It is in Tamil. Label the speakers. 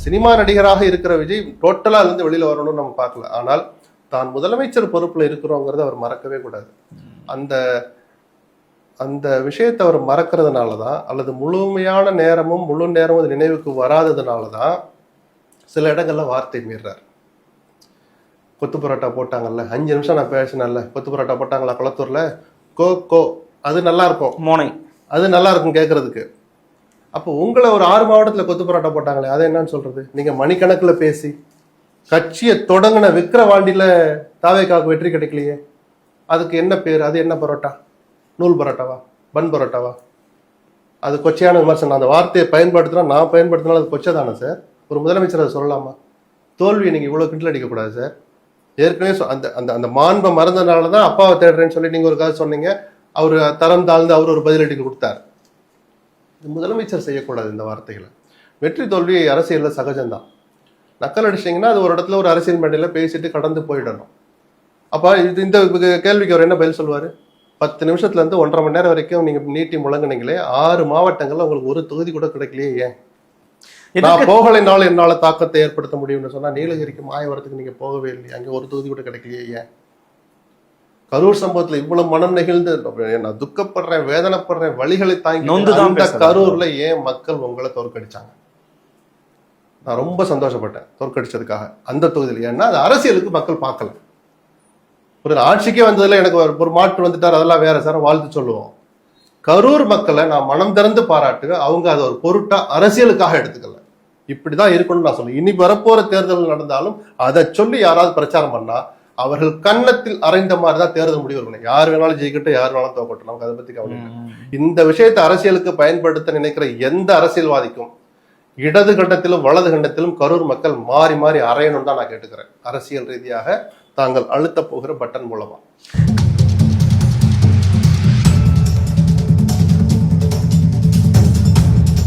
Speaker 1: சினிமா நடிகராக இருக்கிற விஜய் டோட்டலா இருந்து வெளியில வரணும்னு நம்ம பார்க்கல. ஆனால் தான் முதலமைச்சர் பொறுப்புல இருக்கிறோங்கிறத அவர் மறக்கவே கூடாது. அந்த அந்த விஷயத்தை அவர் மறக்கிறதுனாலதான், அல்லது முழுமையான நேரமும் முழு நேரமும் நினைவுக்கு வராததுனாலதான் சில இடங்கள்ல வார்த்தை மீறார். கொத்து பரோட்டா போட்டாங்கல்ல, 5 நிமிஷம் நான் பேசினேன்ல, கொத்து பரோட்டா போட்டாங்களா குளத்தூர்ல, கோ கோ அது நல்லா இருக்கும்,
Speaker 2: மோனை
Speaker 1: அது நல்லா இருக்கும் கேட்கறதுக்கு. அப்போ உங்களை ஒரு 6 மாவட்டத்துல கொத்து பரோட்டா போட்டாங்களே, அதை என்னன்னு சொல்றது? நீங்க மணிக்கணக்கில் பேசி கட்சியை தொடங்கின விக்கிரவாண்டியில தாவேக்காவுக்கு வெற்றி கிடைக்கலையே, அதுக்கு என்ன பேர்? அது என்ன பரோட்டா? நூல் பரோட்டாவா, பன் பரோட்டாவா? அது கொச்சையான விமர்சனம். அந்த வார்த்தையை பயன்படுத்தினா, நான் பயன்படுத்தினாலும் அது கொச்சை தானே சார்? ஒரு முதலமைச்சர் அதை சொல்லலாமா? தோல்வியை நீங்க இவ்வளவு கிண்டல் அடிக்கக்கூடாது சார். ஏற்கனவே அந்த அந்த அந்த மாண்பை மறந்தனாலதான் அப்பாவை தேடுறேன்னு சொல்லி நீங்க ஒரு கதை சொன்னீங்க. அவரு தரம் தாழ்ந்து அவர் ஒரு பதிலடி கொடுத்தார். முதலமைச்சர் செய்யக்கூடாது இந்த வார்த்தைகளை. வெற்றி தோல்வி அரசியல்ல சகஜம்தான். நக்கல் அடிச்சிங்கன்னா அது ஒரு இடத்துல ஒரு அரசியல் மேடையில பேசிட்டு கடந்து போயிடணும். அப்ப இந்த கேள்விக்கு அவர் என்ன பதில் சொல்லுவாரு? 10 நிமிஷத்துல இருந்து 1.5 மணி நேரம் வரைக்கும் நீங்க நீட்டி முழங்குனீங்களே, 6 மாவட்டங்கள்ல உங்களுக்கு ஒரு தொகுதி கூட கிடைக்கலையே, ஏன்? நான் போகலைனாலும் என்னால தாக்கத்தை ஏற்படுத்த முடியும்னு சொன்னா, நீலகிரிக்கு மாயவரத்துக்கு நீங்க போகவே இல்லை, அங்க ஒரு தொகுதி கூட கிடைக்கலையே, ஏன்? கரூர் சம்பவத்துல இவ்வளவு மனம் நெகிழ்ந்து நான் துக்கப்படுறேன், வேதனைப்படுறேன், வழிகளை தாங்கி கரூர்ல ஏன் மக்கள் உங்களை தோற்கடிச்சாங்க? நான் ரொம்ப சந்தோஷப்பட்டேன் தோற்கடிச்சதுக்காக அந்த தொகுதியில். ஏன்னா அது அரசியலுக்கு மக்கள் பார்க்கல. ஒரு ஆட்சிக்கே வந்ததுல எனக்கு ஒரு மாற்று வந்துட்டார், அதெல்லாம் வேற சார், வாழ்த்து சொல்லுவோம். கரூர் மக்களை நான் மனம் திறந்து பாராட்டுவேன். அவங்க அதை ஒரு பொருட்டா அரசியலுக்காக எடுத்துக்கல. இப்படிதான் இருக்கணும்னு நான் சொல்லுவேன். இனி வரப்போற தேர்தல் நடந்தாலும் அதை சொல்லி யாராவது பிரச்சாரம் பண்ணா அவர்கள் கன்னத்தில் அரைந்த மாதிரிதான் தேர்தல் முடிவு இருக்கணும். யார் வேணாலும் ஜெயிக்கட்டும், யார் வேணாலும் தோக்கட்டும், நமக்கு அதை பத்தி கவலை இல்லை. இந்த விஷயத்தை அரசியலுக்கு பயன்படுத்த நினைக்கிற எந்த அரசியல்வாதிக்கும் இடது கண்டத்திலும் வலது கண்டத்திலும் கரூர் மக்கள் மாறி மாறி அறையணும் தான் நான் கேட்டுக்கிறேன். அரசியல் ரீதியாக தாங்கள் அழுத்த போகிற பட்டன் மூலமா.